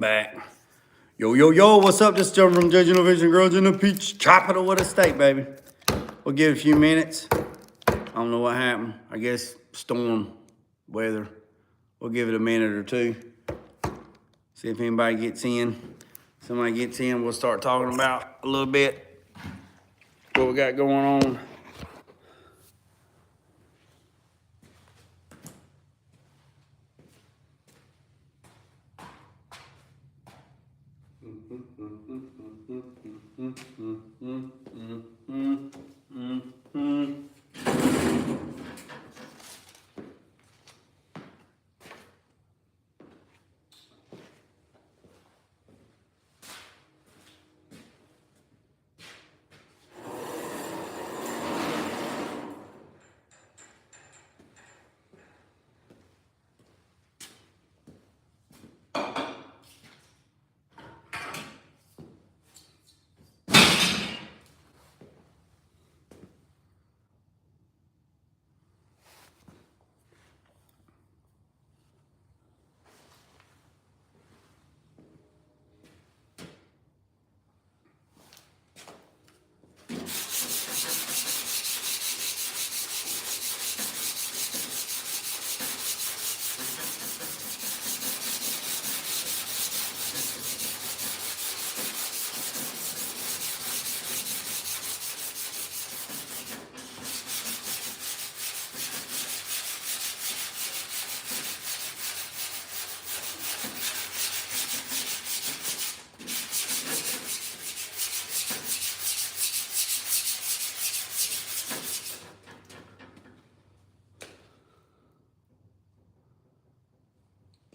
Back. Yo, yo, yo, what's up? This is Joe from Judging Vision Girls in the Peach Capital with a steak, baby. We'll give it a few minutes. I don't know what happened. I guess storm weather. We'll give it a minute or two. See if anybody gets in. Somebody gets in, we'll start talking about a little bit what we got going on.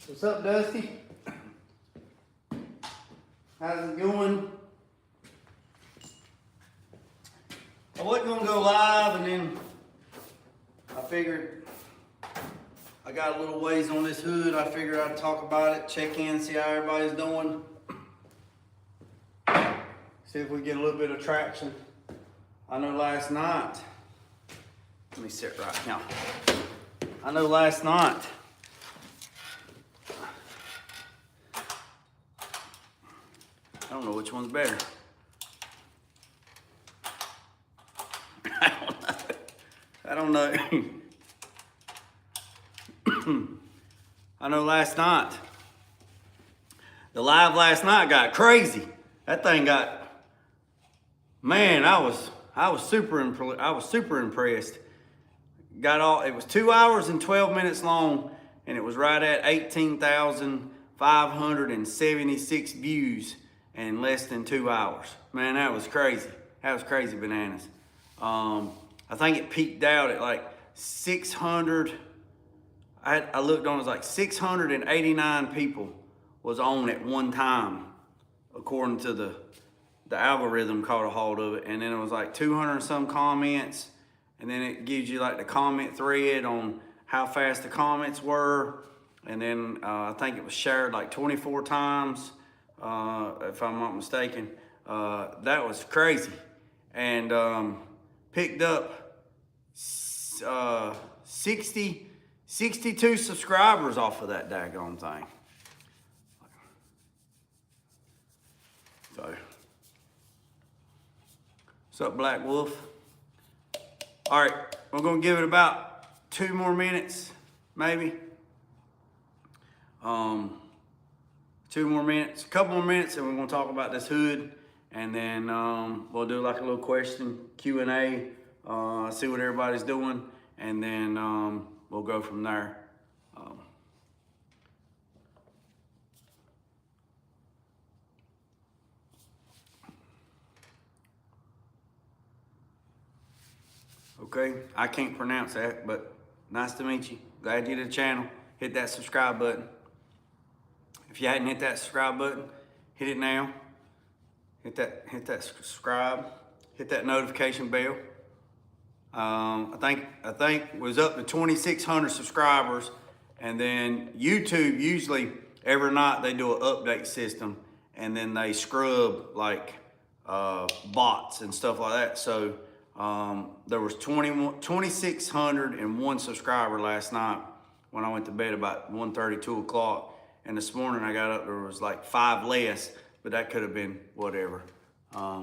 What's up, Dusty? How's it going? I wasn't gonna go live, and then I figured I got a little ways on this hood. I figured I'd talk about it, check in, see how everybody's doing. See if we get a little bit of traction. I know last night, let me sit right now. I know last night, I don't know which one's better. I don't know. I know last night, the live last night got crazy. That thing got, man, I was super impressed. Got all, it was 2 hours and 12 minutes long, and it was right at 18,576 views in less than 2 hours. Man, that was crazy. That was crazy bananas. I think it peaked out at like 600. I looked on, it was like 689 people was on at one time, according to the algorithm caught a hold of it. And then it was like 200 and some comments. And then it gives you like the comment thread on how fast the comments were. And then I think it was shared like 24 times. If I'm not mistaken. That was crazy. And picked up 62 subscribers off of that daggone thing. So, what's up, Black Wolf? All right, we're gonna give it about 2 more minutes, maybe. 2 more minutes, a couple more minutes, and we're gonna talk about this hood, and then we'll do like a little question Q&A, see what everybody's doing, and then we'll go from there. Okay, I can't pronounce that, but nice to meet you. Glad you're to the channel. Hit that subscribe button. If you hadn't hit that subscribe button, hit it now. Hit that subscribe. Hit that notification bell. I think it was up to 2,600 subscribers, and then YouTube usually every night they do an update system, and then they scrub like bots and stuff like that. So there was 2,601 subscriber last night when I went to bed about 1:30, 2 o'clock. And this morning I got up, there was like 5 less, but that could have been whatever. I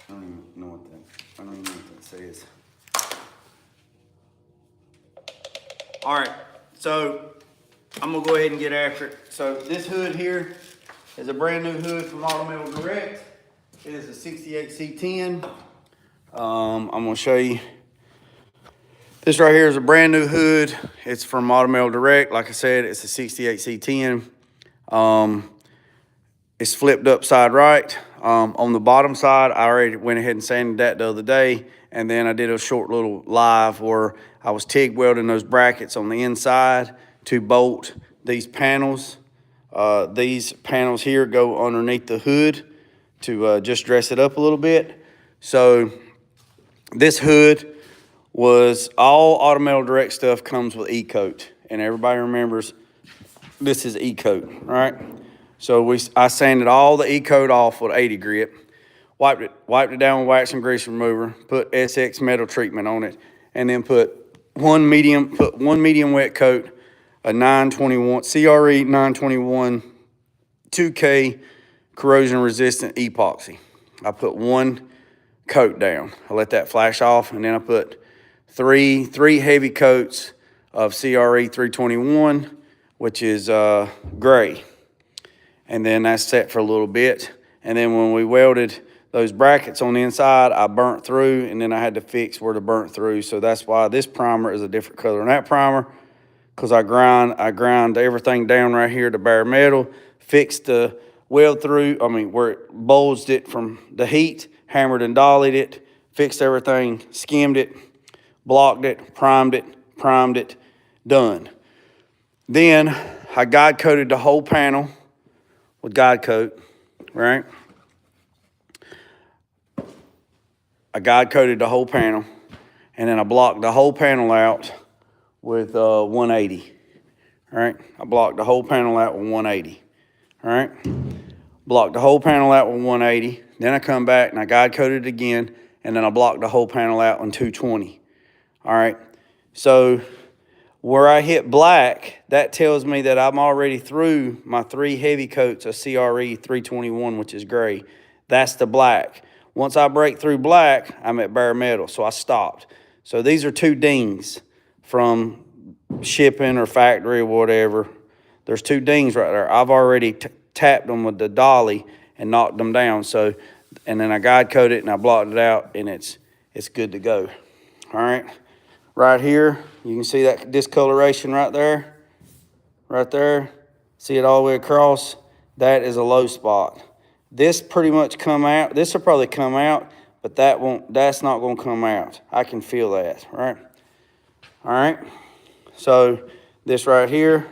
don't even know what that says. All right, so I'm gonna go ahead and get after it. So this hood here is a brand new hood from Automail Direct. It is a 68 C10. I'm gonna show you. This right here is a brand new hood. It's from Automail Direct. Like I said, it's a 68 C10. It's flipped upside right. On the bottom side, I already went ahead and sanded that the other day. And then I did a short little live where I was TIG welding those brackets on the inside to bolt these panels. These panels here go underneath the hood to just dress it up a little bit. So this hood was all Automail Direct stuff comes with E-coat. And everybody remembers this is E-coat, right? So I sanded all the E-coat off with 80 grit, wiped it down with wax and grease remover, put SX metal treatment on it, and then put one medium wet coat, a 921 CRE 921 2K corrosion resistant epoxy. I put one coat down. I let that flash off, and then I put three heavy coats of CRE 321, which is gray. And then that's set for a little bit. And then when we welded those brackets on the inside, I burnt through, and then I had to fix where to burnt through. So that's why this primer is a different color than that primer, because I grind everything down right here to bare metal, fixed the weld through, where it bulged it from the heat, hammered and dollied it, fixed everything, skimmed it, blocked it, primed it, done. Then I guide coated the whole panel with guide coat, right? I guide coated the whole panel, and then I blocked the whole panel out with 180, right? I blocked the whole panel out with 180, right? Blocked the whole panel out with 180. Then I come back and I guide coated it again, and then I blocked the whole panel out on 220, all right? So where I hit black, that tells me that I'm already through my 3 heavy coats of CRE 321, which is gray. That's the black. Once I break through black, I'm at bare metal, so I stopped. So these are 2 dings from shipping or factory or whatever. There's 2 dings right there. I've already tapped them with the dolly and knocked them down. So, and then I guide coated it and I blocked it out, and it's good to go. All right. Right here, you can see that discoloration right there. Right there. See it all the way across? That is a low spot. This pretty much come out. This will probably come out, but that's not gonna come out. I can feel that, right? All right. So this right here,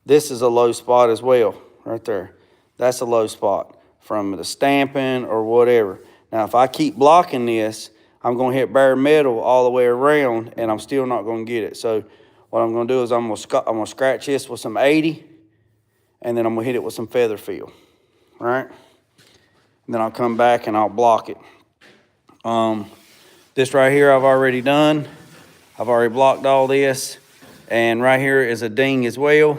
this is a low spot as well, right there. That's a low spot from the stamping or whatever. Now, if I keep blocking this, I'm gonna hit bare metal all the way around, and I'm still not gonna get it. So what I'm gonna do is I'm gonna scratch this with some 80, and then I'm gonna hit it with some feather feel, all right? And then I'll come back and I'll block it. This right here I've already done. I've already blocked all this, and right here is a ding as well.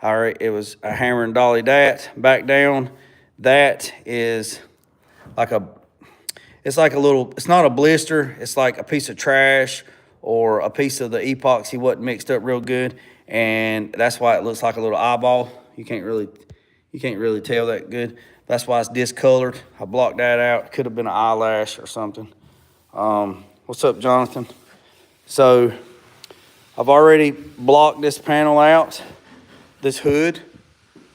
All right, it was a hammer and dolly that back down. That is like it's like a little, it's not a blister, it's like a piece of trash or a piece of the epoxy wasn't mixed up real good, and that's why it looks like a little eyeball. You can't really tell that good. That's why it's discolored. I blocked that out. Could have been an eyelash or something. What's up, Jonathan? So I've already blocked this panel out, this hood.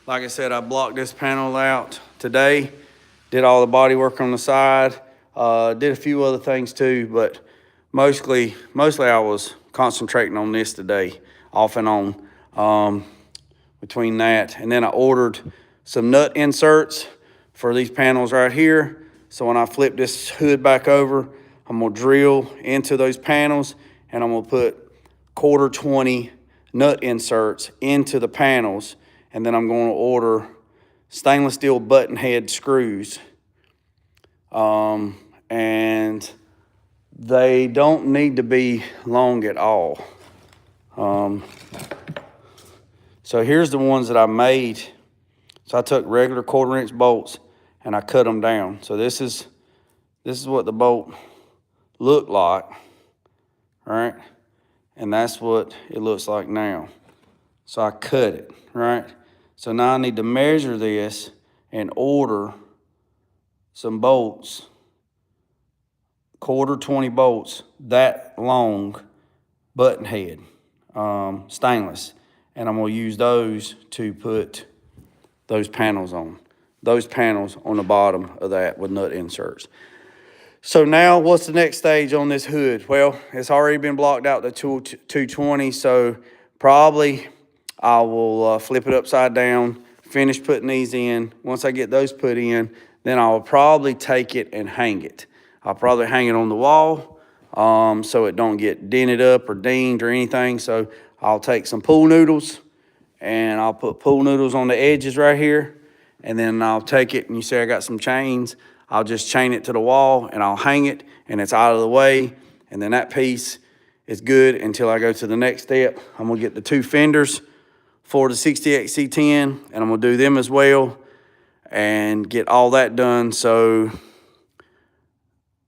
Like I said, I blocked this panel out today. Did all the body work on the side. Did a few other things too, but mostly I was concentrating on this today, off and on, between that. And then I ordered some nut inserts for these panels right here. So when I flip this hood back over, I'm gonna drill into those panels, and I'm gonna put 1/4-20 nut inserts into the panels, and then I'm gonna order stainless steel button head screws. And they don't need to be long at all. So here's the ones that I made. So I took regular 1/4-inch bolts and I cut them down. So this is what the bolt looked like, right? And that's what it looks like now. So I cut it, right? So now I need to measure this and order some bolts, 1/4 20 bolts, that long, button head, stainless. And I'm gonna use those to put those panels on. Those panels on the bottom of that with nut inserts. So now what's the next stage on this hood? Well, it's already been blocked out to 220, so probably I will flip it upside down, finish putting these in. Once I get those put in, then I'll probably take it and hang it. I'll probably hang it on the wall so it don't get dented up or dinged or anything. So I'll take some pool noodles and I'll put pool noodles on the edges right here. And then I'll take it, and you see I got some chains. I'll just chain it to the wall and I'll hang it, and it's out of the way. And then that piece is good until I go to the next step. I'm gonna get the 2 fenders for the 60X C10, and I'm gonna do them as well and get all that done. So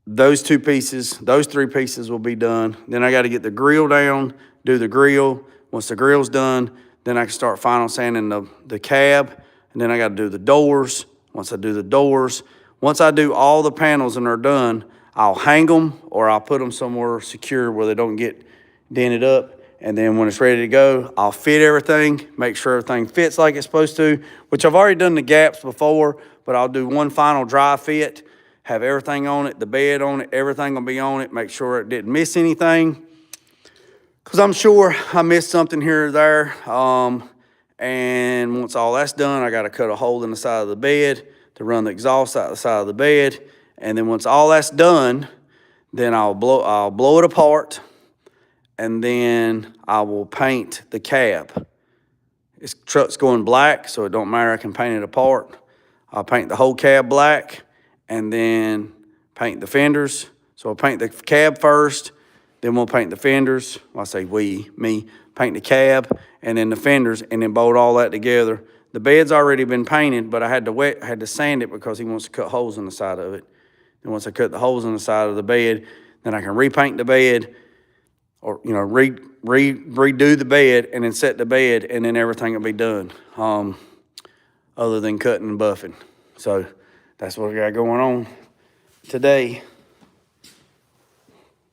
those 2 pieces, those 3 pieces will be done. Then I gotta get the grill down, do the grill. Once the grill's done, then I can start final sanding the cab, and then I gotta do the doors. Once I do the doors, once I do all the panels and they're done, I'll hang them or I'll put them somewhere secure where they don't get dented up. And then when it's ready to go, I'll fit everything, make sure everything fits like it's supposed to, which I've already done the gaps before, but I'll do one final dry fit, have everything on it, the bed on it, everything will be on it, make sure it didn't miss anything. Because I'm sure I missed something here or there. And once all that's done, I got to cut a hole in the side of the bed to run the exhaust out the side of the bed. And then once all that's done, then I'll blow it apart, and then I will paint the cab. This truck's going black, so it don't matter, I can paint it apart. I'll paint the whole cab black and then paint the fenders. So I'll paint the cab first, then we'll paint the fenders. Well, I say me, paint the cab and then the fenders, and then bolt all that together. The bed's already been painted, but I had to sand it because he wants to cut holes in the side of it. And once I cut the holes in the side of the bed, then I can repaint the bed, or redo the bed, and then set the bed, and then everything will be done. Other than cutting and buffing. So that's what we got going on today.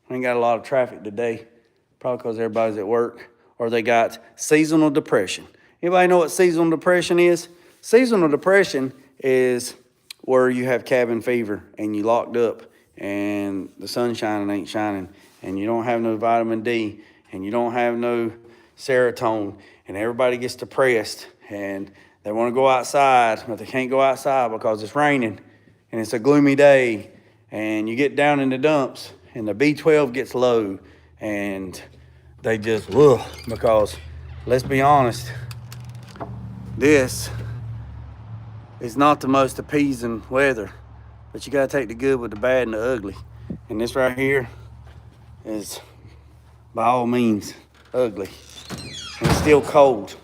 I ain't got a lot of traffic today, probably because everybody's at work, or they got seasonal depression. Anybody know what seasonal depression is? Seasonal depression is where you have cabin fever and you locked up and the sun shining ain't shining and you don't have no vitamin D and you don't have no serotonin, and everybody gets depressed and they want to go outside, but they can't go outside because it's raining and it's a gloomy day, and you get down in the dumps and the B12 gets low and they just, because let's be honest, this is not the most appeasing weather, but you gotta take the good with the bad and the ugly. And this right here is by all means ugly. And it's still cold.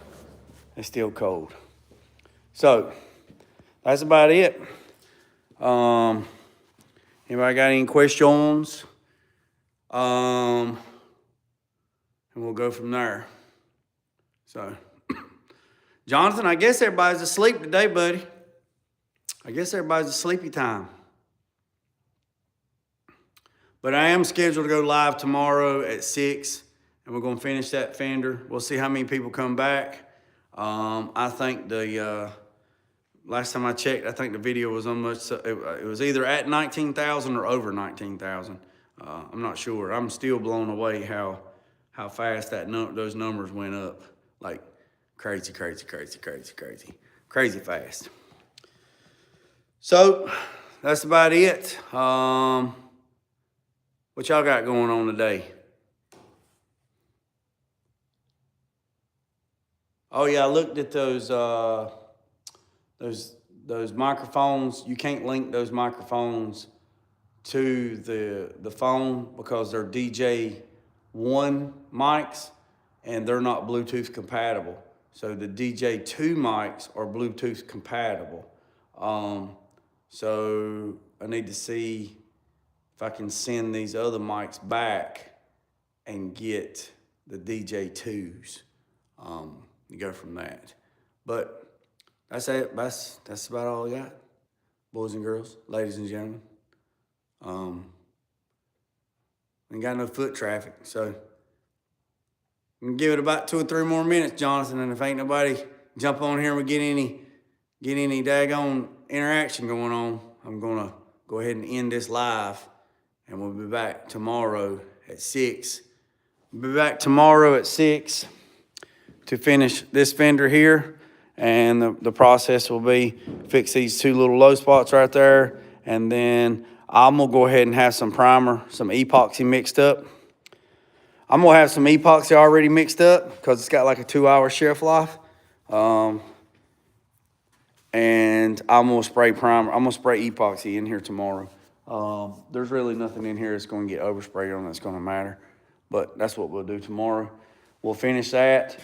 It's still cold. So that's about it. Anybody got any questions? And we'll go from there. So Jonathan, I guess everybody's asleep today, buddy. I guess everybody's a sleepy time. But I am scheduled to go live tomorrow at 6, and we're going to finish that fender. We'll see how many people come back. I think the last time I checked, I think the video was almost, it was either at 19,000 or over 19,000. I'm not sure. I'm still blown away how fast those numbers went up. Like crazy fast. So that's about it. What y'all got going on today? Oh yeah, I looked at those microphones. You can't link those microphones to the phone because they're DJ1 mics and they're not Bluetooth compatible. So the DJ2 mics are Bluetooth compatible. So I need to see if I can send these other mics back and get the DJ2s. And go from that. But that's it. That's about all I got, boys and girls, ladies and gentlemen. Ain't got no foot traffic, so I'm gonna give it about 2 or 3 more minutes, Jonathan, and if ain't nobody jump on here and we get any daggone interaction going on, I'm gonna go ahead and end this live, and we'll be back tomorrow at 6. We'll be back tomorrow at 6 to finish this fender here, and the process will be fix these 2 little low spots right there, and then I'm gonna go ahead and have some primer, some epoxy mixed up. I'm gonna have some epoxy already mixed up because it's got like a 2-hour shelf life. And I'm gonna spray primer. I'm gonna spray epoxy in here tomorrow. There's really nothing in here that's gonna get oversprayed on that's gonna matter, but that's what we'll do tomorrow. We'll finish that.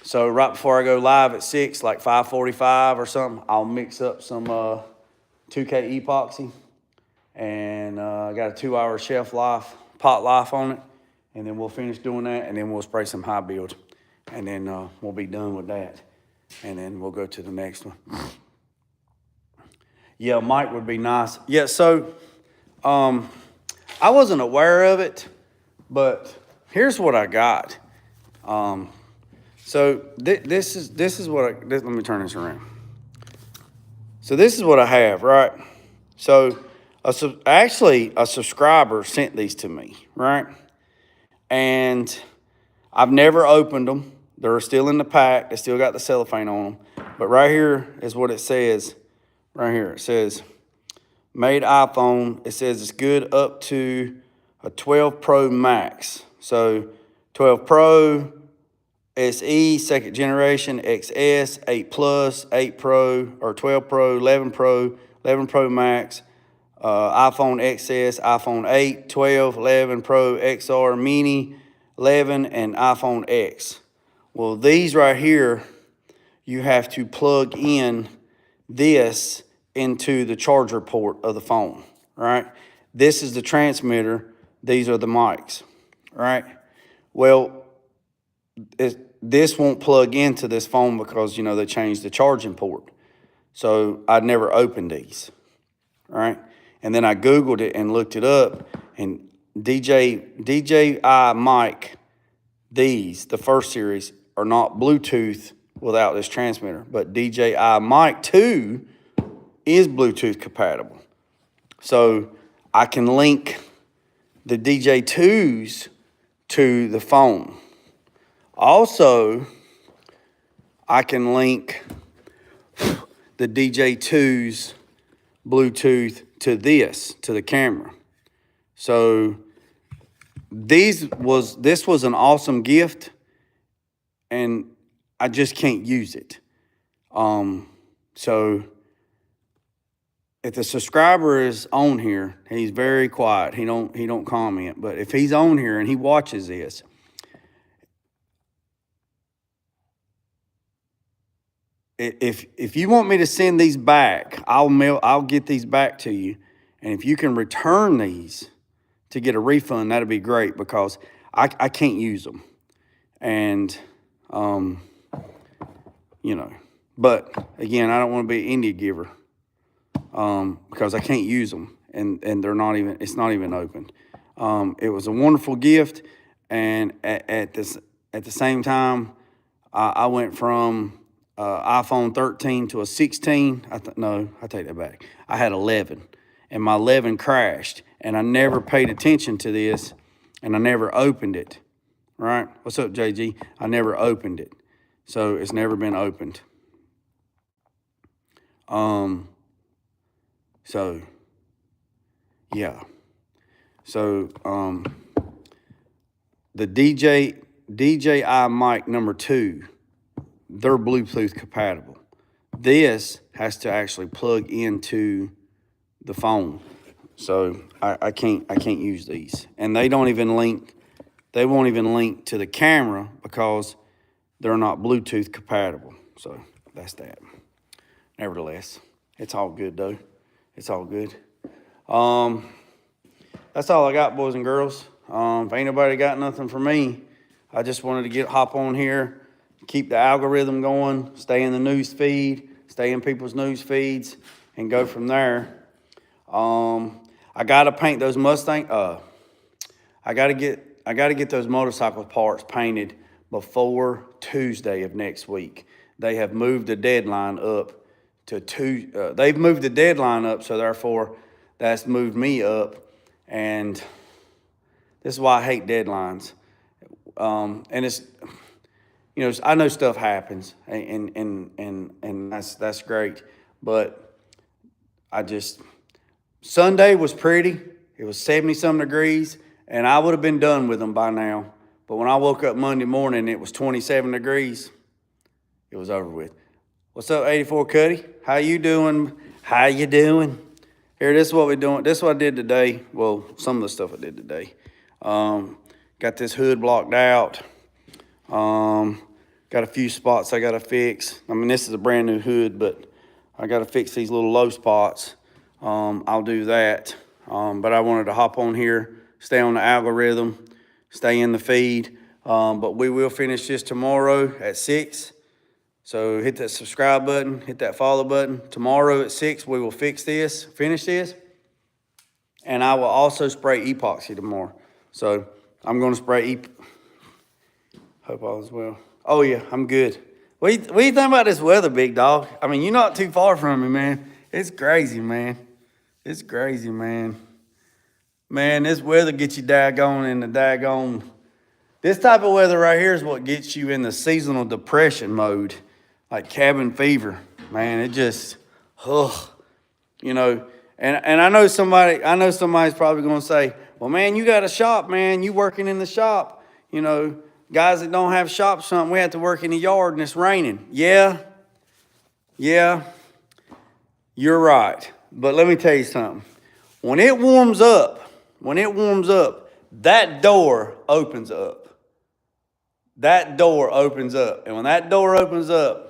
So right before I go live at 6, like 5:45 or something, I'll mix up some 2K epoxy, and I got a 2-hour shelf life, pot life on it, and then we'll finish doing that, and then we'll spray some high build, and then we'll be done with that, and then we'll go to the next one. Yeah, mic would be nice. Yeah, so I wasn't aware of it, but here's what I got. So this is what let me turn this around. So this is what I have, right? So actually a subscriber sent these to me, right? And I've never opened them. They're still in the pack. They still got the cellophane on them. But right here is what it says. Right here, it says, made iPhone. It says it's good up to a 12 Pro Max. So 12 Pro, SE, 2nd generation, XS, 8 Plus, 8 Pro, or 12 Pro, 11 Pro, 11 Pro Max, iPhone XS, iPhone 8, 12, 11 Pro, XR, Mini, 11, and iPhone X. Well, these right here, you have to plug in this into the charger port of the phone, right? This is the transmitter. These are the mics, right? Well, this won't plug into this phone because, you know, they changed the charging port. So I'd never opened these, right? And then I Googled it and looked it up, and DJI mic, these, the first series, are not Bluetooth without this transmitter, but DJI mic 2 is Bluetooth compatible. So I can link the DJ2s to the phone. Also, I can link the DJ2's Bluetooth to this, to the camera. So this was an awesome gift, and I just can't use it. So if the subscriber is on here, he's very quiet. He don't comment. But if he's on here and he watches this, if you want me to send these back, I'll get these back to you. And if you can return these to get a refund, that'd be great, because I can't use them. And you know, but again, I don't want to be an India giver, because I can't use them, and they're not even, it's not even opened. It was a wonderful gift, and at the same time, I went from iPhone 13 to a 16. No, I take that back. I had 11, and my 11 crashed, and I never paid attention to this, and I never opened it. Right? What's up, JG? I never opened it, so it's never been opened. So yeah. So the DJI mic number 2, they're Bluetooth compatible. This has to actually plug into the phone. So I can't use these. And they don't even link, they won't even link to the camera, because they're not Bluetooth compatible. So that's that. Nevertheless, it's all good though. It's all good. That's all I got, boys and girls. If ain't nobody got nothing for me, I just wanted to hop on here, keep the algorithm going, stay in the news feed, stay in people's news feeds, and go from there. I gotta paint those Mustang. I gotta get those motorcycle parts painted before Tuesday of next week. They have moved the deadline up to they've moved the deadline up, so therefore that's moved me up, and this is why I hate deadlines. And it's, you know, I know stuff happens, and that's great, but Sunday was pretty. It was 70-some degrees, and I would have been done with them by now. But when I woke up Monday morning, it was 27 degrees. It was over with. What's up, 84 Cuddy? How you doing? How you doing? Here, this is what we're doing. This is what I did today. Well, some of the stuff I did today. Got this hood blocked out. Got a few spots I got to fix. I mean, this is a brand new hood, but I got to fix these little low spots. I'll do that. But I wanted to hop on here, stay on the algorithm, stay in the feed. But we will finish this tomorrow at 6. So hit that subscribe button, hit that follow button. Tomorrow at 6, we will finish this. And I will also spray epoxy tomorrow. So I'm going to spray Hope all is well. Oh, yeah, I'm good. What do you think about this weather, big dog? I mean, you're not too far from me, man. It's crazy, man. It's crazy, man. Man, this weather gets you daggone in the daggone. This type of weather right here is what gets you in the seasonal depression mode, like cabin fever. Man, it just, you know. And I know somebody's probably going to say, well, man, you got a shop, man. You working in the shop. You know, guys that don't have shops, something, we have to work in the yard and it's raining. Yeah, you're right. But let me tell you something. When it warms up, that door opens up. That door opens up. And when that door opens up,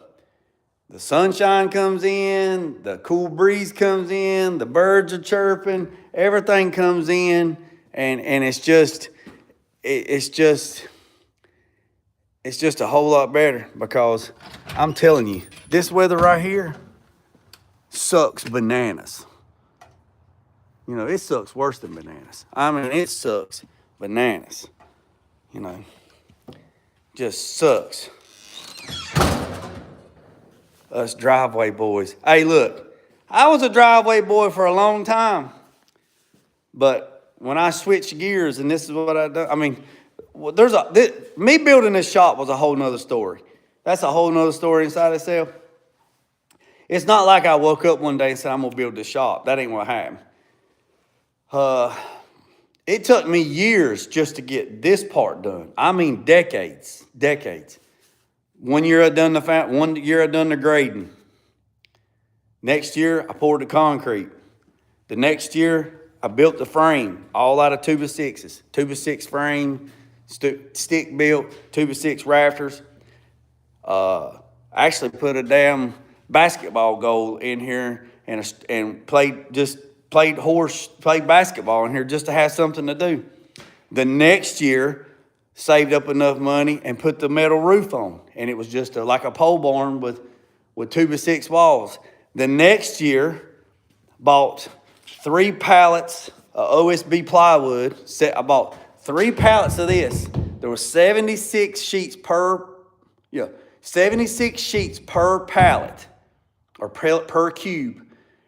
the sunshine comes in, the cool breeze comes in, the birds are chirping, everything comes in, and it's just a whole lot better, because I'm telling you, this weather right here sucks bananas. You know, it sucks worse than bananas. I mean, it sucks bananas. You know, just sucks. Us driveway boys. Hey, look, I was a driveway boy for a long time. But when I switched gears, and this is what I done, I mean, me building this shop was a whole nother story. That's a whole nother story inside itself. It's not like I woke up one day and said, I'm going to build this shop. That ain't what happened. It took me years just to get this part done. I mean, decades. 1 year I done the grading. Next year, I poured the concrete. The next year, I built the frame, all out of 2x6s. 2x6 frame, stick built, 2x6 rafters. I actually put a damn basketball goal in here and played basketball in here just to have something to do. The next year, saved up enough money and put the metal roof on. And it was just like a pole barn with 2x6 walls. The next year, bought 3 pallets of OSB plywood. I bought 3 pallets of this. There were 76 sheets per pallet or per cube.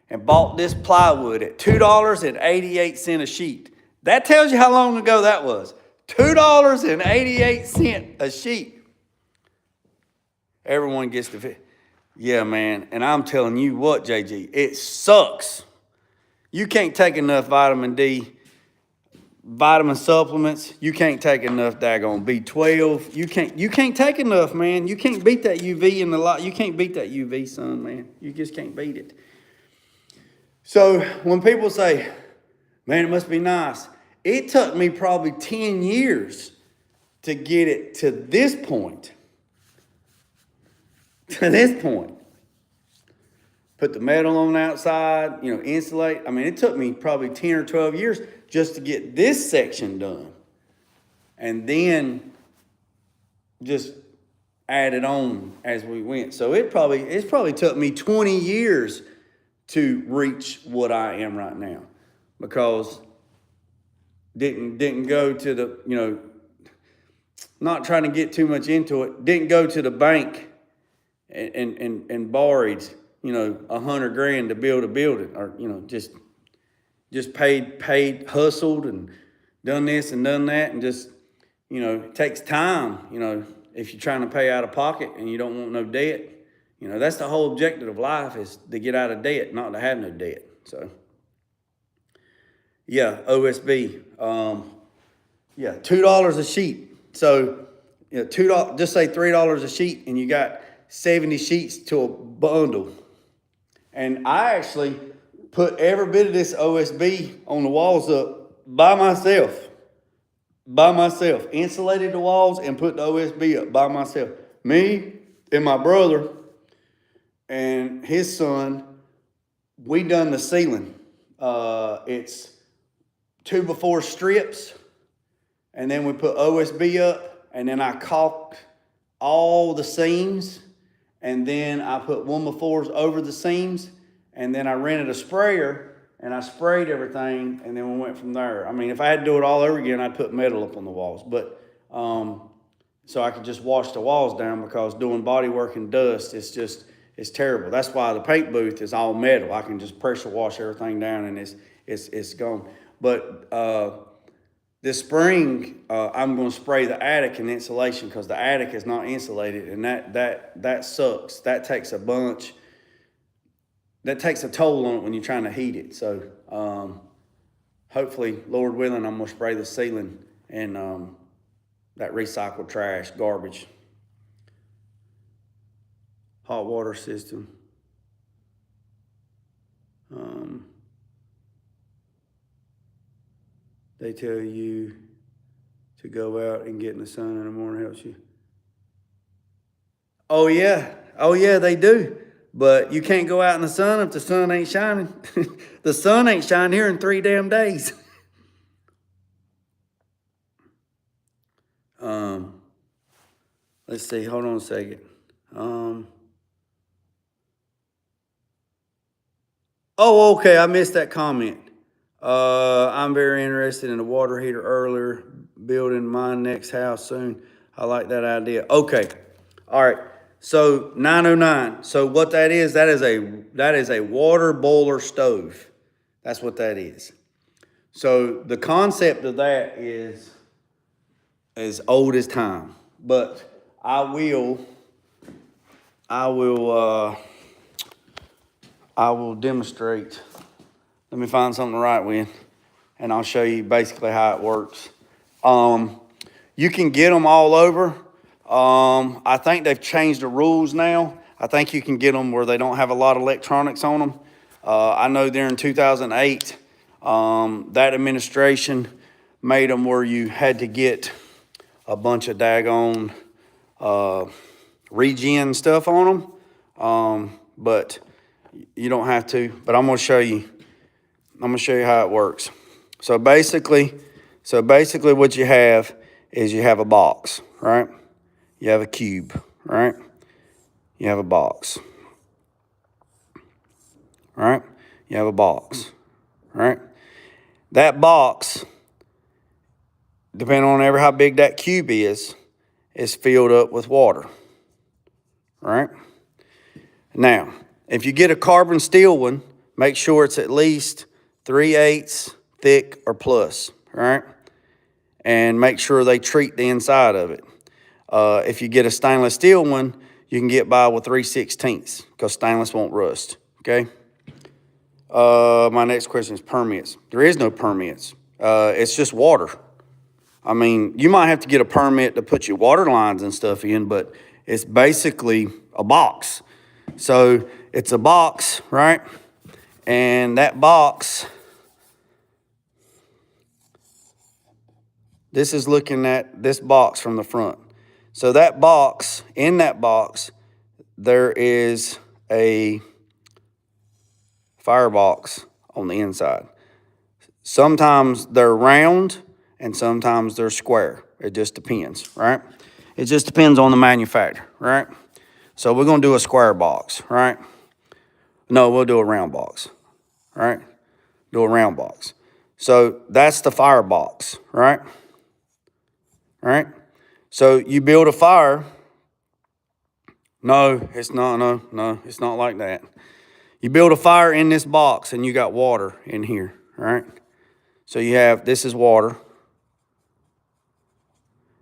And bought this plywood at $2.88 a sheet. That tells you how long ago that was. $2.88 a sheet. Everyone gets to fit. Yeah, man. And I'm telling you what, JG, it sucks. You can't take enough vitamin D, vitamin supplements. You can't take enough daggone B12. You can't take enough, man. You can't beat that UV in the light. You can't beat that UV sun, man. You just can't beat it. So when people say, man, it must be nice. It took me probably 10 years to get it to this point. to this point. Put the metal on the outside, insulate. I mean, it took me probably 10 or 12 years just to get this section done. And then just added on as we went. So it's probably took me 20 years to reach what I am right now, because didn't go to the, not trying to get too much into it, didn't go to the bank and borrowed, $100,000 to build a building, or, just paid, hustled and done this and done that, and just, it takes time, if you're trying to pay out of pocket and you don't want no debt. That's the whole objective of life, is to get out of debt, not to have no debt. So, yeah, OSB. Yeah, $2 a sheet. So, $2, just say $3 a sheet, and you got 70 sheets to a bundle. And I actually put every bit of this OSB on the walls up by myself. Insulated the walls and put the OSB up by myself. Me and my brother and his son, we done the ceiling. It's 2x4 strips, and then we put OSB up, and then I caulked all the seams, and then I put 1x4s over the seams, and then I rented a sprayer, and I sprayed everything, and then we went from there. I mean, if I had to do it all over again, I'd put metal up on the walls. But so I could just wash the walls down, because doing body work in dust, it's terrible. That's why the paint booth is all metal. I can just pressure wash everything down, and it's gone. But this spring, I'm going to spray the attic in insulation, because the attic is not insulated, and that sucks. That takes a bunch. That takes a toll on it when you're trying to heat it. So hopefully, Lord willing, I'm going to spray the ceiling and that recycled trash, garbage. Hot water system. They tell you to go out and get in the sun in the morning, helps you. Oh yeah, they do. But you can't go out in the sun if the sun ain't shining. The sun ain't shining here in 3 damn days. Let's see, hold on a second. Oh, okay, I missed that comment. I'm very interested in a water heater earlier, building my next house soon. I like that idea. Okay, all right. So 909. So what that is a water boiler stove. That's what that is. So the concept of that is as old as time. But I will demonstrate. Let me find something to write with, and I'll show you basically how it works. You can get them all over. I think they've changed the rules now. I think you can get them where they don't have a lot of electronics on them. I know there in 2008, that administration made them where you had to get a bunch of daggone regen stuff on them. But you don't have to. But I'm gonna show you how it works. So basically what you have is you have a box, right? You have a cube, right? You have a box, right? You have a box, right? That box, depending on how big that cube is filled up with water, right? Now, if you get a carbon steel one, make sure it's at least 3/8 thick or plus, right? And make sure they treat the inside of it. If you get a stainless steel one, you can get by with 3/16 because stainless won't rust, okay? My next question is permits. There is no permits. It's just water. I mean, you might have to get a permit to put your water lines and stuff in, but it's basically a box. So it's a box, right? And that box, this is looking at this box from the front. So that box, in that box, there is a firebox on the inside. Sometimes they're round and sometimes they're square. It just depends, right? It just depends on the manufacturer, right? So we're gonna do a square box, right? No, we'll do a round box, right? Do a round box. So that's the firebox, right? Right? So you build a fire. No, it's not, no, it's not like that. You build a fire in this box and you got water in here, right? So you have, this is water.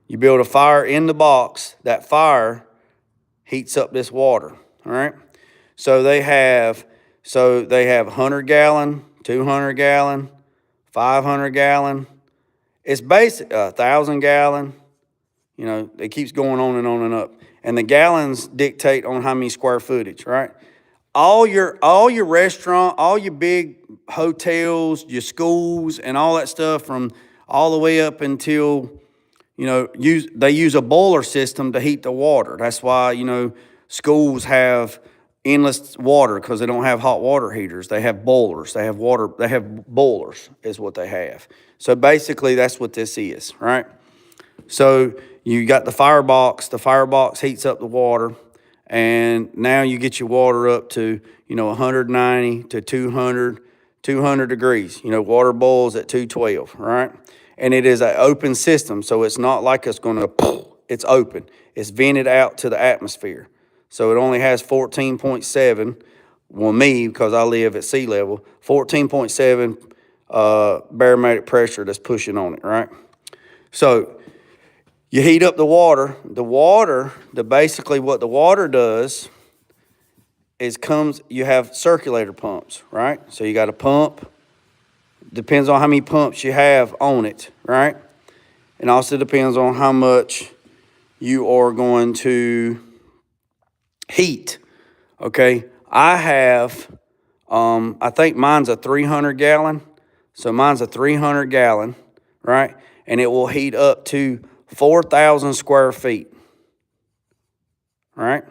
You build a fire in the box, that fire heats up this water, all right? So they have 100 gallon, 200 gallon, 500 gallon. It's basic, 1,000 gallon. You know, it keeps going on and up. And the gallons dictate on how many square footage, right? All your restaurant, all your big hotels, your schools, and all that stuff from all the way up until, you know, they use a boiler system to heat the water. That's why, you know, schools have endless water because they don't have hot water heaters. They have boilers. They have boilers is what they have. So basically that's what this is, right? So you got the firebox heats up the water, and now you get your water up to, you know, 190 to 200 degrees. You know, water boils at 212, right? And it is an open system, so it's not like it's gonna, it's open. It's vented out to the atmosphere. So it only has 14.7, well, me, because I live at sea level, 14.7 barometric pressure that's pushing on it, right? So you heat up the water. Basically what the water does is you have circulator pumps, right? So you got a pump, depends on how many pumps you have on it, right? And also depends on how much you are going to heat, okay? I have, I think mine's a 300 gallon. So mine's a 300 gallon, right? And it will heat up to 4,000 square feet, right?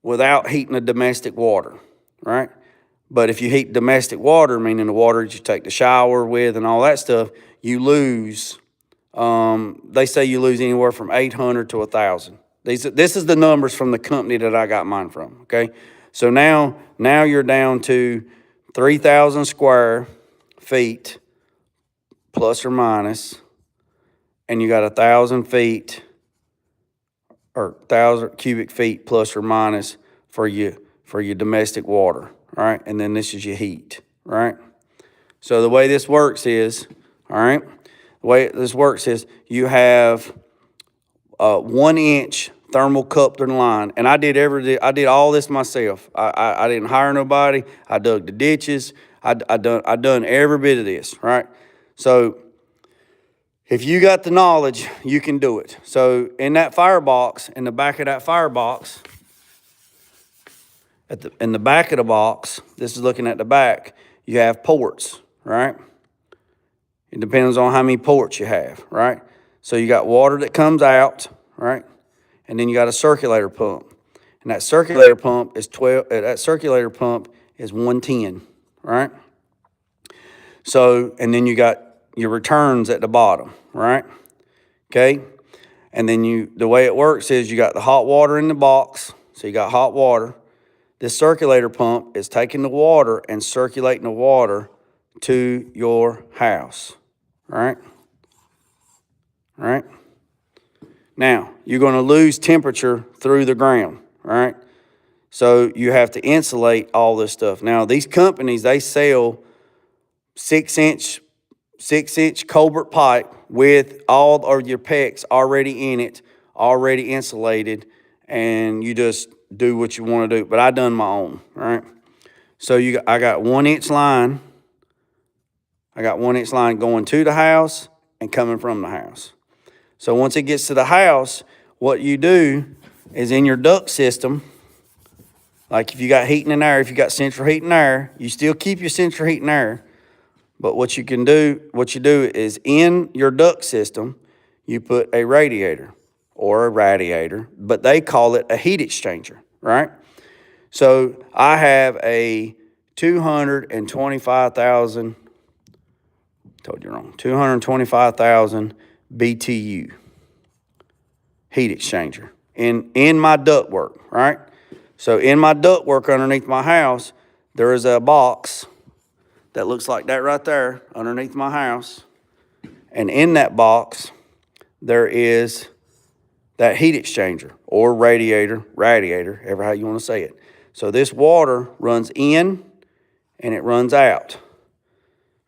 Without heating the domestic water, right? But if you heat domestic water, meaning the water that you take the shower with and all that stuff, you lose, they say you lose anywhere from 800 to 1,000. This is the numbers from the company that I got mine from, okay? So now you're down to 3,000 square feet, plus or minus, and you got 1,000 feet or 1,000 cubic feet plus or minus for your domestic water, right? And then this is your heat, right? So the way this works is, all right, the way this works is you have a 1 inch thermal line, and I did all this myself. I didn't hire nobody. I dug the ditches. I done every bit of this, right? So if you got the knowledge, you can do it. So in that firebox, in the back of that firebox, in the back of the box, this is looking at the back, you have ports, right? It depends on how many ports you have, right? So you got water that comes out, right? And then you got a circulator pump. And that circulator pump is 110, right? So, and then you got your returns at the bottom, right? Okay? And then the way it works is you got the hot water in the box. So you got hot water. This circulator pump is taking the water and circulating the water to your house, right? Right? Now, you're going to lose temperature through the ground, right? So you have to insulate all this stuff. Now, these companies, they sell 6-inch Colbert pipe with all of your PEX already in it, already insulated, and you just do what you want to do. But I done my own, right? So I got 1 inch line. I got 1 inch line going to the house and coming from the house. So once it gets to the house, what you do is in your duct system, like if you got heating and air, if you got central heat and air, you still keep your central heat and air. But what you do is in your duct system, you put a radiator. or a radiator, but they call it a heat exchanger, right? So I have a 225,000, told you wrong, 225,000 BTU heat exchanger in my ductwork, right? So in my ductwork underneath my house, there is a box that looks like that right there underneath my house. And in that box, there is that heat exchanger or radiator, ever how you want to say it. So this water runs in and it runs out,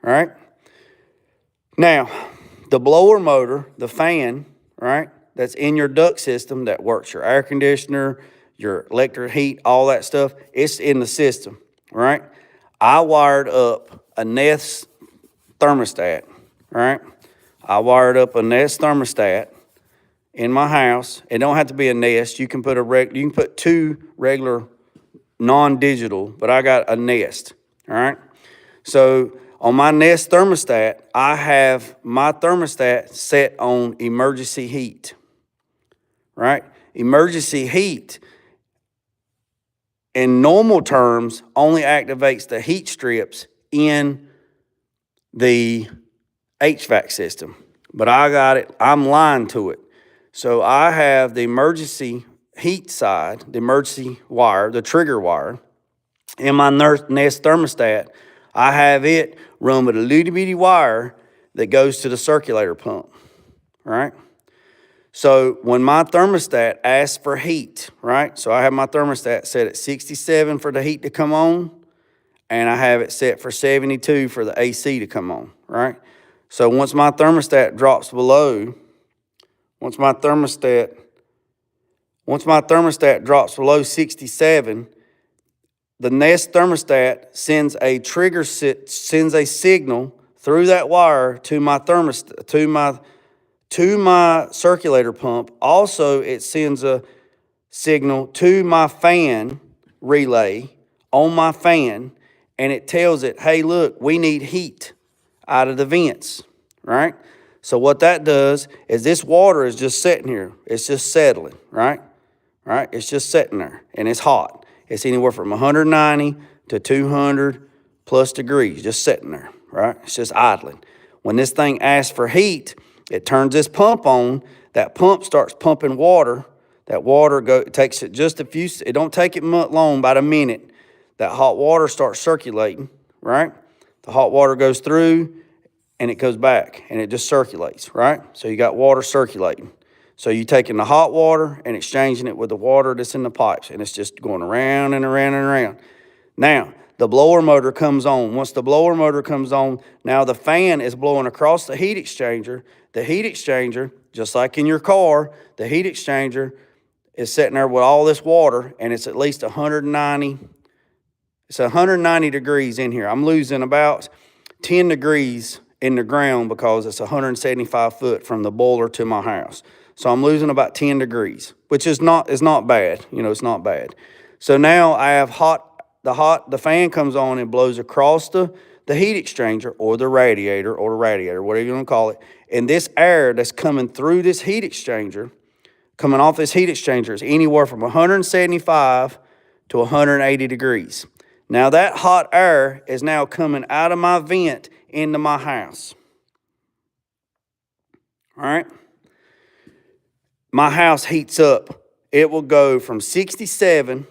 all right? Now, the blower motor, the fan, right, that's in your duct system that works your air conditioner, your electric heat, all that stuff, it's in the system, right? I wired up a Nest thermostat, right? I wired up a Nest thermostat in my house. It don't have to be a Nest. You can put you can put two regular non-digital, but I got a Nest, all right? So on my Nest thermostat, I have my thermostat set on emergency heat, right? Emergency heat, in normal terms, only activates the heat strips in the HVAC system. But I got it, I'm lying to it. So I have the emergency heat side, the emergency wire, the trigger wire, in my Nest thermostat. I have it run with a little bitty wire that goes to the circulator pump, right? So when my thermostat asks for heat, right? So I have my thermostat set at 67 for the heat to come on, and I have it set for 72 for the AC to come on, right? So once my thermostat drops below, once my thermostat drops below 67, the Nest thermostat sends a signal through that wire to my thermostat, to my circulator pump. Also, it sends a signal to my fan relay on my fan, and it tells it, hey, look, we need heat out of the vents, right? So what that does is this water is just sitting here. It's just settling, right? Right? It's just sitting there, and it's hot. It's anywhere from 190 to 200 plus degrees, just sitting there, right? It's just idling. When this thing asks for heat, it turns this pump on. That pump starts pumping water. That water takes it just a few, it don't take it much long, about a minute. That hot water starts circulating, right? The hot water goes through and it goes back and it just circulates, right? So you got water circulating. So you're taking the hot water and exchanging it with the water that's in the pipes, and it's just going around and around and around. Now, the blower motor comes on. Once the blower motor comes on, now the fan is blowing across the heat exchanger. The heat exchanger, just like in your car, the heat exchanger is sitting there with all this water, and it's at least 190. It's 190 degrees in here. I'm losing about 10 degrees in the ground because it's 175 foot from the boiler to my house. So I'm losing about 10 degrees, which is not bad. You know, it's not bad. So now I have the fan comes on and blows across the heat exchanger or the radiator, whatever you want to call it. And this air that's coming through this heat exchanger, coming off this heat exchanger, is anywhere from 175 to 180 degrees. Now that hot air is now coming out of my vent into my house. All right? My house heats up. It will go from 67.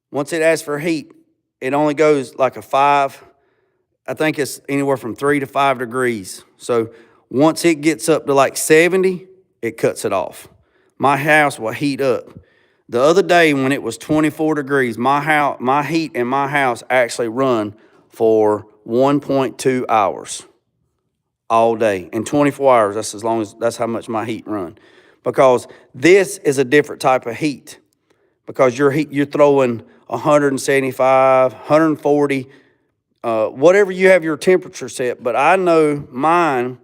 Once it asks for heat, it only goes like a 5. I think it's anywhere from 3 to 5 degrees. So once it gets up to like 70, it cuts it off. My house will heat up. The other day when it was 24 degrees, my heat in my house actually run for 1.2 hours all day. In 24 hours, that's how much my heat run. Because this is a different type of heat. Because you're throwing 175, 140, whatever you have your temperature set. But I know my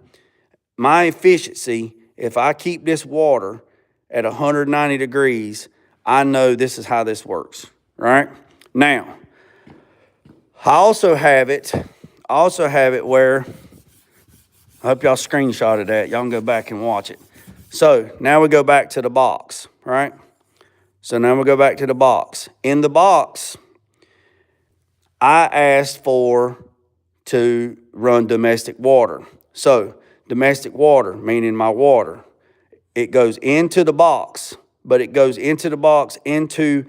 efficiency, if I keep this water at 190 degrees, I know this is how this works, right? Now, I also have it where, I hope y'all screenshotted that. Y'all can go back and watch it. So now we go back to the box, right? So now we go back to the box. In the box, I asked to run domestic water. So domestic water, meaning my water, it goes into the box, but it goes into the box into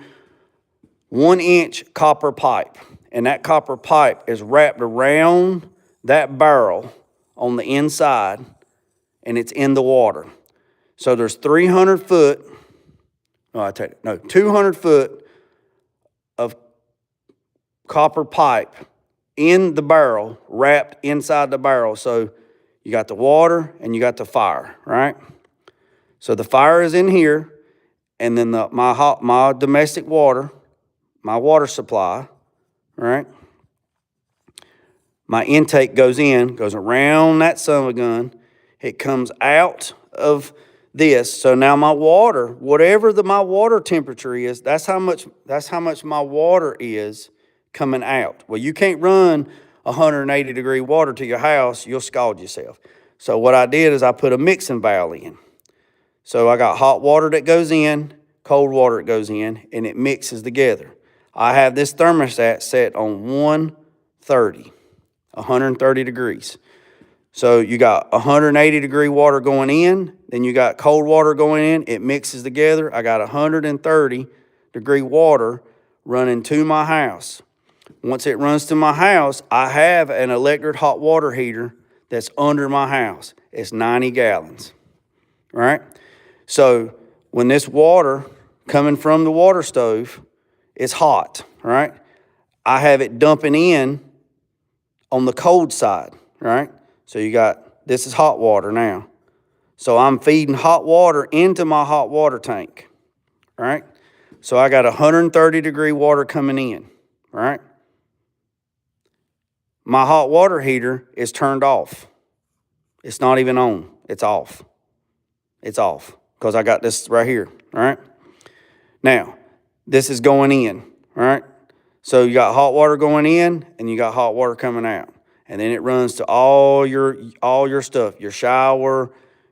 1-inch copper pipe. And that copper pipe is wrapped around that barrel on the inside, and it's in the water. So there's 200 foot of copper pipe in the barrel, wrapped inside the barrel. So you got the water and you got the fire, right? So the fire is in here, and then my domestic water, my water supply, right? My intake goes around that son of a gun. It comes out of this. So now my water, whatever my water temperature is, that's how much my water is coming out. Well, you can't run 180 degree water to your house, you'll scald yourself. So what I did is I put a mixing valve in. So I got hot water that goes in, cold water that goes in, and it mixes together. I have this thermostat set on 130 degrees. So you got 180 degree water going in, then you got cold water going in, it mixes together. I got 130 degree water running to my house. Once it runs to my house, I have an electric hot water heater that's under my house. It's 90 gallons, right? So when this water coming from the water stove is hot, right? I have it dumping in on the cold side, right? So this is hot water now. So I'm feeding hot water into my hot water tank, right? So I got 130 degree water coming in, right? My hot water heater is turned off. It's not even on. It's off. It's off because I got this right here, all right? Now, this is going in, all right? So you got hot water going in and you got hot water coming out. And then it runs to all your stuff, your shower,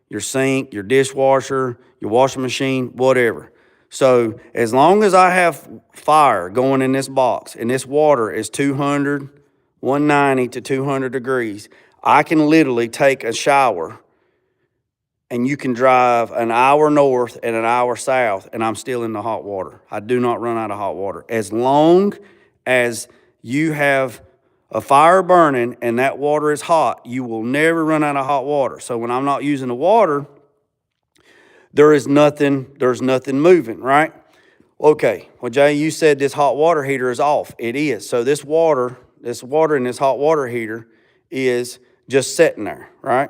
your sink, your dishwasher, your washing machine, whatever. So as long as I have fire going in this box and this water is 190 to 200 degrees, I can literally take a shower and you can drive an hour north and an hour south and I'm still in the hot water. I do not run out of hot water. As long as you have a fire burning and that water is hot, you will never run out of hot water. So when I'm not using the water, there's nothing moving, right? Okay, well, Jay, you said this hot water heater is off. It is. So this water in this hot water heater is just sitting there, right?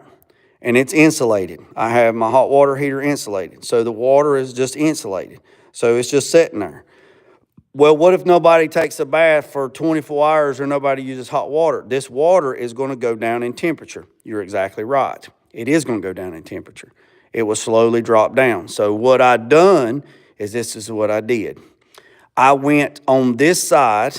And it's insulated. I have my hot water heater insulated. So the water is just insulated. So it's just sitting there. Well, what if nobody takes a bath for 24 hours or nobody uses hot water? This water is going to go down in temperature. You're exactly right. It is going to go down in temperature. It will slowly drop down. So what I done is this is what I did. I went on this side.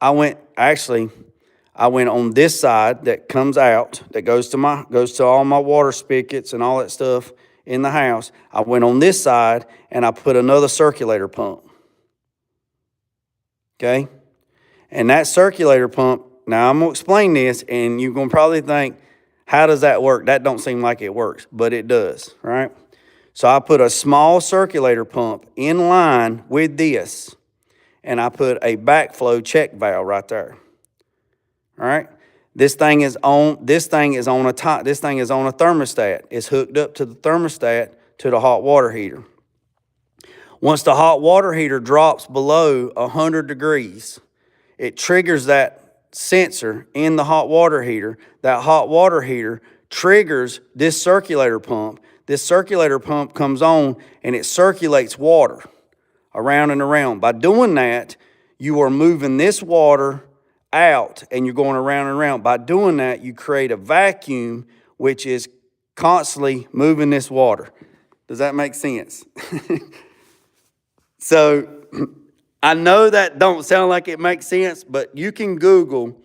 I went on this side that comes out, that goes to all my water spigots and all that stuff in the house. I went on this side and I put another circulator pump. Okay? And that circulator pump, now I'm going to explain this, and you're going to probably think, how does that work? That don't seem like it works, but it does, right? So I put a small circulator pump in line with this, and I put a backflow check valve right there. All right? This thing is on a thermostat. It's hooked up to the thermostat to the hot water heater. Once the hot water heater drops below 100 degrees, it triggers that sensor in the hot water heater. That hot water heater triggers this circulator pump. This circulator pump comes on and it circulates water around and around. By doing that, you are moving this water out and you're going around and around. By doing that, you create a vacuum which is constantly moving this water. Does that make sense? So I know that don't sound like it makes sense, but you can Google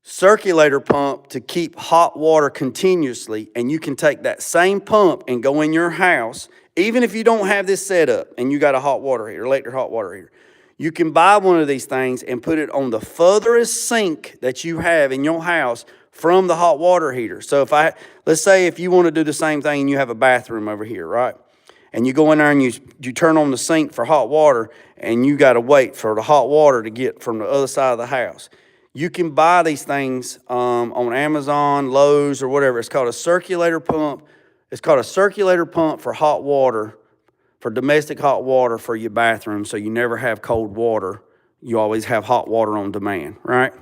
circulator pump to keep hot water continuously, and you can take that same pump and go in your house, even if you don't have this set up and you got a hot water heater, electric hot water heater. You can buy one of these things and put it on the furthest sink that you have in your house from the hot water heater. So let's say if you want to do the same thing and you have a bathroom over here, right? And you go in there and you turn on the sink for hot water, and you got to wait for the hot water to get from the other side of the house. You can buy these things on Amazon, Lowe's, or whatever. It's called a circulator pump. It's called a circulator pump for hot water, for domestic hot water for your bathroom, so you never have cold water. You always have hot water on demand, right?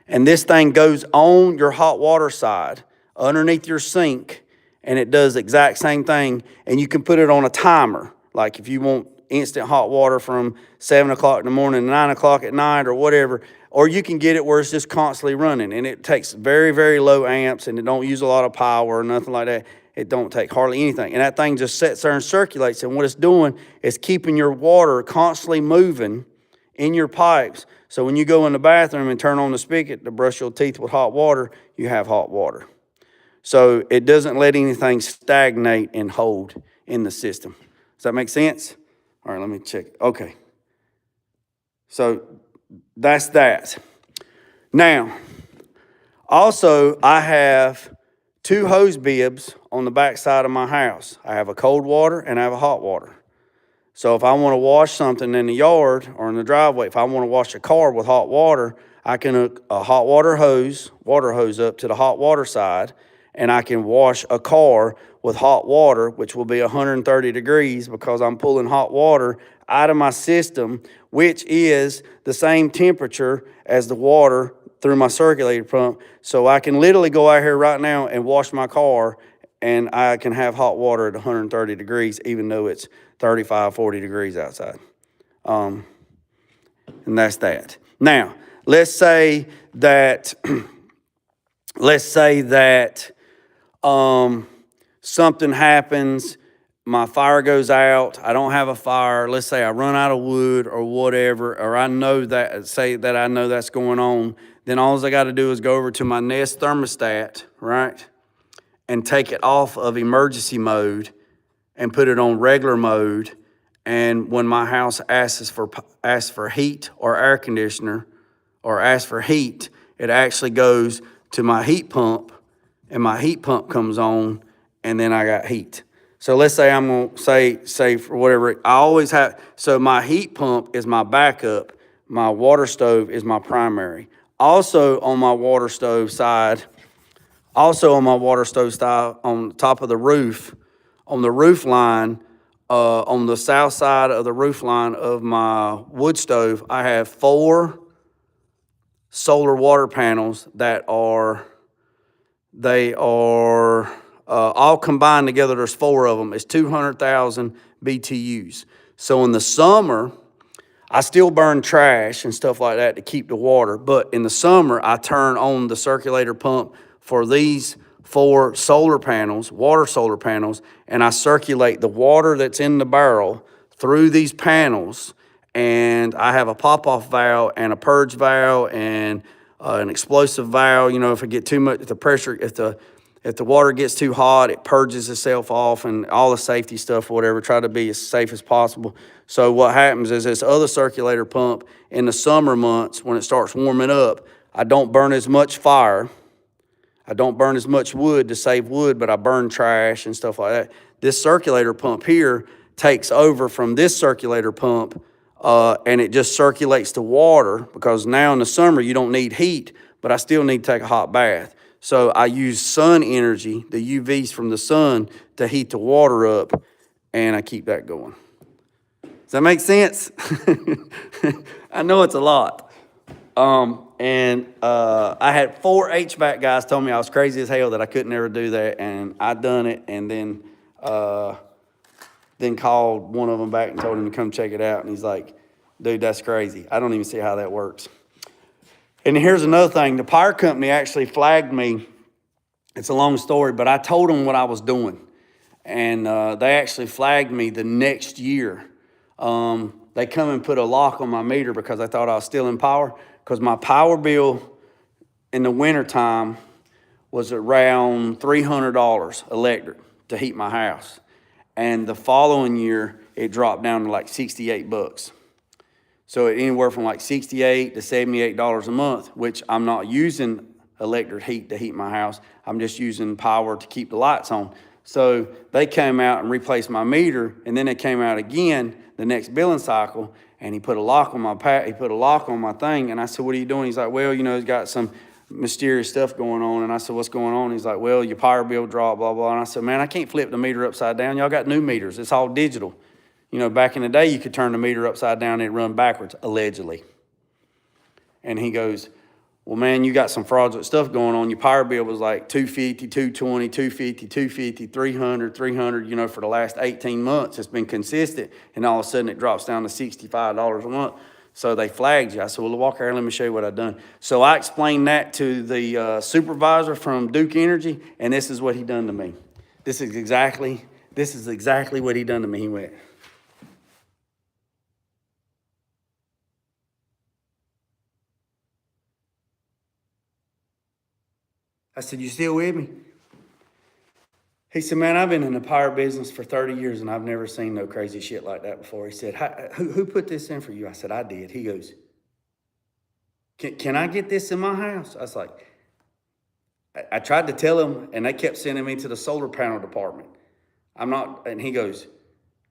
And this thing goes on your hot water side, underneath your sink, and it does the exact same thing. And you can put it on a timer. Like if you want instant hot water from 7 o'clock in the morning to 9 o'clock at night or whatever, or you can get it where it's just constantly running. And it takes very, very low amps, and it don't use a lot of power or nothing like that. It don't take hardly anything. And that thing just sits there and circulates. And what it's doing is keeping your water constantly moving in your pipes. So when you go in the bathroom and turn on the spigot to brush your teeth with hot water, you have hot water. So it doesn't let anything stagnate and hold in the system. Does that make sense? All right, let me check. Okay. So that's that. Now, also, I have 2 hose bibs on the back side of my house. I have a cold water and I have a hot water. So if I want to wash something in the yard or in the driveway, if I want to wash a car with hot water, I can hook a hot water hose up to the hot water side, and I can wash a car with hot water, which will be 130 degrees because I'm pulling hot water out of my system, which is the same temperature as the water through my circulator pump. So I can literally go out here right now and wash my car, and I can have hot water at 130 degrees, even though it's 35, 40 degrees outside. And that's that. Now, let's say that something happens, my fire goes out, I don't have a fire, let's say I run out of wood or whatever, or I know that's going on, then all I got to do is go over to my Nest thermostat, right, and take it off of emergency mode and put it on regular mode. And when my house asks for heat or air conditioner, or asks for heat, it actually goes to my heat pump, and my heat pump comes on, and then I got heat. So let's say I'm going to say for whatever, I always have, so my heat pump is my backup, my water stove is my primary. Also on my water stove side, on top of the roof, on the roof line, on the south side of the roof line of my wood stove, I have 4 solar water panels that are all combined together. There's 4 of them. It's 200,000 BTUs. So in the summer, I still burn trash and stuff like that to keep the water. But in the summer, I turn on the circulator pump for these 4 solar panels, water solar panels, and I circulate the water that's in the barrel through these panels. And I have a pop-off valve and a purge valve and an explosive valve. You know, if I get too much, if the water gets too hot, it purges itself off, and all the safety stuff, whatever. Try to be as safe as possible. So what happens is this other circulator pump in the summer months, when it starts warming up, I don't burn as much fire. I don't burn as much wood to save wood, but I burn trash and stuff like that. This circulator pump here takes over from this circulator pump, and it just circulates the water, because now in the summer you don't need heat, but I still need to take a hot bath. So I use sun energy, the UVs from the sun, to heat the water up, and I keep that going. Does that make sense? I know it's a lot. I had 4 HVAC guys told me I was crazy as hell that I couldn't ever do that, and I done it, and then called one of them back and told him to come check it out, and he's like, dude, that's crazy. I don't even see how that works. And here's another thing. The power company actually flagged me. It's a long story, but I told them what I was doing, and they actually flagged me the next year. They come and put a lock on my meter because I thought I was stealing power, because my power bill in the wintertime was around $300 electric to heat my house. And the following year, it dropped down to like 68 bucks. So anywhere from like 68 to $78 a month, which I'm not using electric heat to heat my house. I'm just using power to keep the lights on. So they came out and replaced my meter, and then they came out again the next billing cycle, and he put a lock on my thing, and I said, "What are you doing?" He's like, "Well, he's got some mysterious stuff going on." And I said, "What's going on?" He's like, "Well, your power bill dropped, blah, blah." And I said, "Man, I can't flip the meter upside down. Y'all got new meters. It's all digital. Back in the day, you could turn the meter upside down and it'd run backwards, allegedly." And he goes, "Well, man, you got some fraudulent stuff going on. Your power bill was like $250, $220, $250, $250, $300, $300, for the last 18 months. It's been consistent. And all of a sudden it drops down to $65 a month. So they flagged you." I said, "Well, walk here, let me show you what I've done." So I explained that to the supervisor from Duke Energy, and this is what he done to me. This is exactly what he done to me. He went, I said, "You still with me?" He said, "Man, I've been in the power business for 30 years and I've never seen no crazy shit like that before." He said, who put this in for you?" I said, "I did." He goes, Can I get this in my house?" I was like, I tried to tell him, and they kept sending me to the solar panel department. And he goes,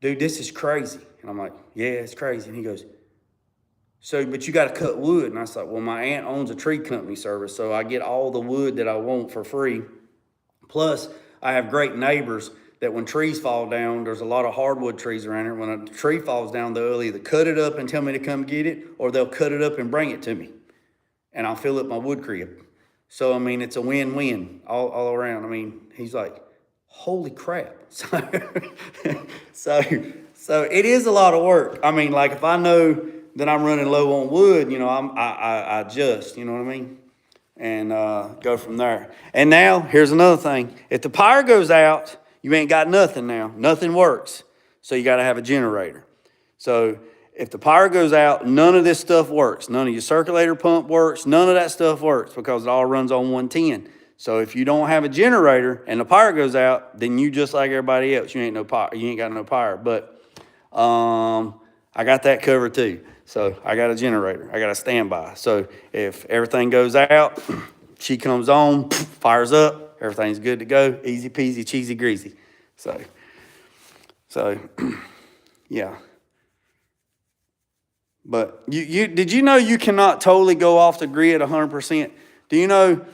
"Dude, this is crazy." And I'm like, "Yeah, it's crazy." And he goes, But you got to cut wood." And I was like, "Well, my aunt owns a tree company service, so I get all the wood that I want for free. Plus, I have great neighbors that when trees fall down, there's a lot of hardwood trees around here. When a tree falls down, they'll either cut it up and tell me to come get it, or they'll cut it up and bring it to me. And I'll fill up my wood crib." So, it's a win-win all around. He's like, "Holy crap." So it is a lot of work. Like if I know that I'm running low on wood, I adjust, you know what I mean? And go from there. And now, here's another thing. If the power goes out, you ain't got nothing now. Nothing works. So you got to have a generator. So if the power goes out, none of this stuff works. None of your circulator pump works. None of that stuff works because it all runs on 110. So if you don't have a generator and the power goes out, then you just like everybody else. You ain't got no power. But I got that covered too. So I got a generator. I got a standby. So if everything goes out, she comes on, fires up, everything's good to go. Easy peasy, cheesy greasy. So yeah. But did you know you cannot totally go off the grid 100%? Do you know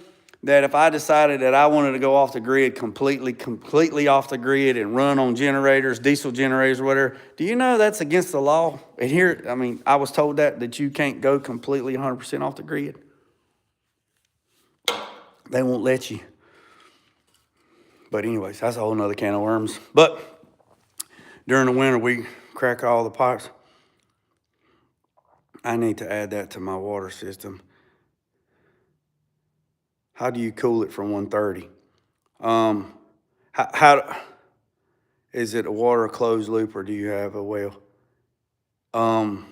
that if I decided that I wanted to go off the grid completely off the grid and run on generators, diesel generators or whatever, do you know that's against the law? And here, I was told that you can't go completely 100% off the grid. They won't let you. But anyways, that's a whole nother can of worms. But during the winter, we crack all the pipes. I need to add that to my water system. How do you cool it from 130? How is it a water closed loop, or do you have a well? Or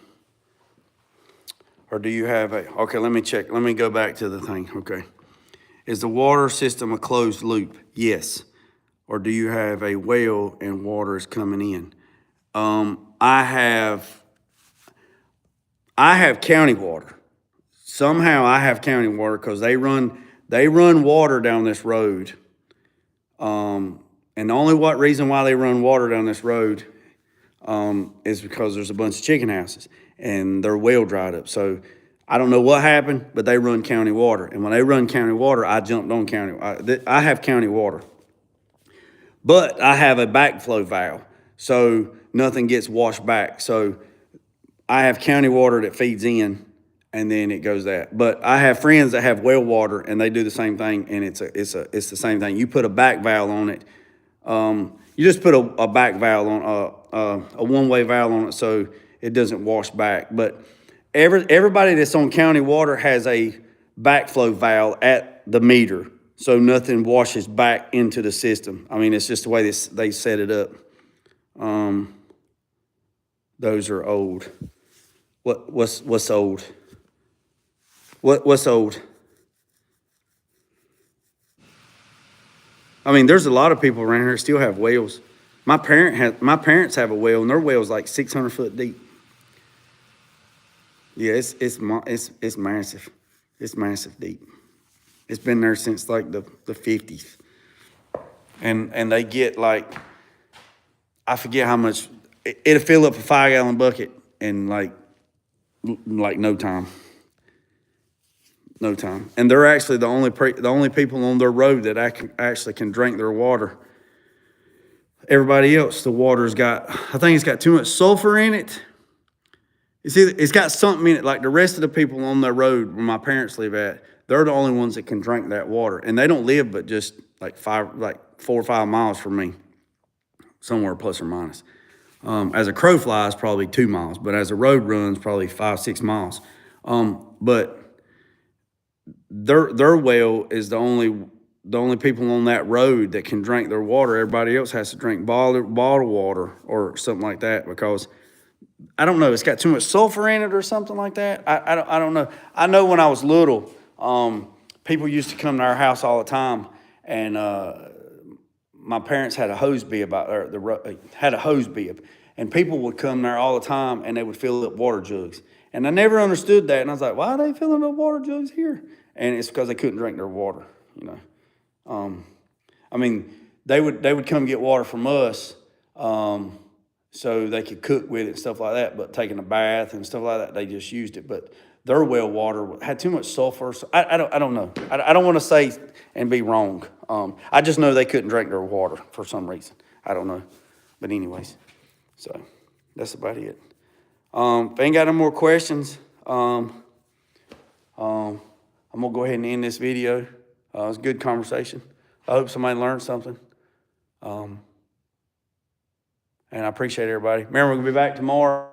do you have okay, let me check. Let me go back to the thing. Okay. Is the water system a closed loop? Yes. Or do you have a well and water is coming in? I have county water. Somehow I have county water because they run water down this road. And the only reason why they run water down this road is because there's a bunch of chicken houses and they're well dried up. So I don't know what happened, but they run county water. And when they run county water, I jumped on county. I have county water. But I have a backflow valve, so nothing gets washed back. So I have county water that feeds in, and then it goes that. But I have friends that have well water, and they do the same thing, and it's the same thing. You put a back valve on it. You just put a back valve on a one-way valve on it, so it doesn't wash back. But everybody that's on county water has a backflow valve at the meter, so nothing washes back into the system. It's just the way they set it up. Those are old. What's old? What's old? I mean, there's a lot of people around here that still have wells. My parents have a well, and their well's like 600 foot deep. Yeah, it's massive. It's massive deep. It's been there since like the 50s. And they get like, I forget how much, it'll fill up a 5-gallon bucket in like no time. No time. And they're actually the only people on their road that actually can drink their water. Everybody else, the water's got, I think it's got too much sulfur in it. It's got something in it. Like the rest of the people on their road where my parents live at, they're the only ones that can drink that water. And they don't live but just like 4 or 5 miles from me, somewhere plus or minus. As a crow flies, probably 2 miles, but as a road runs, probably 5, 6 miles. But their well is the only people on that road that can drink their water. Everybody else has to drink bottled water or something like that, because I don't know, it's got too much sulfur in it or something like that. I don't know. I know when I was little, people used to come to our house all the time, and my parents had a hose bib and people would come there all the time, and they would fill up water jugs. And I never understood that, and I was like, why are they filling up water jugs here? And it's because they couldn't drink their water, you know. I mean, they would come get water from us, so they could cook with it and stuff like that. But taking a bath and stuff like that, they just used it. But their well water had too much sulfur. So I don't know. I don't want to say and be wrong. I just know they couldn't drink their water for some reason. I don't know. But anyways, so that's about it. If I ain't got no more questions, I'm gonna go ahead and end this video. It was a good conversation. I hope somebody learned something. And I appreciate everybody. Remember, we're gonna be back tomorrow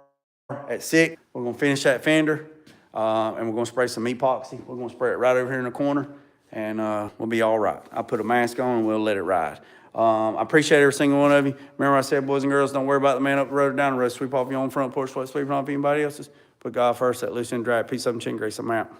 at 6. We're gonna finish that fender, and we're gonna spray some epoxy. We're gonna spray it right over here in the corner, and we'll be all right. I'll put a mask on and we'll let it ride. I appreciate every single one of you. Remember I said, boys and girls, don't worry about the man up the road or down the road. Sweep off your own front porch, sweeping off anybody else's. Put God first, that loose and dry. Peace, up, and chin grace. I'm out.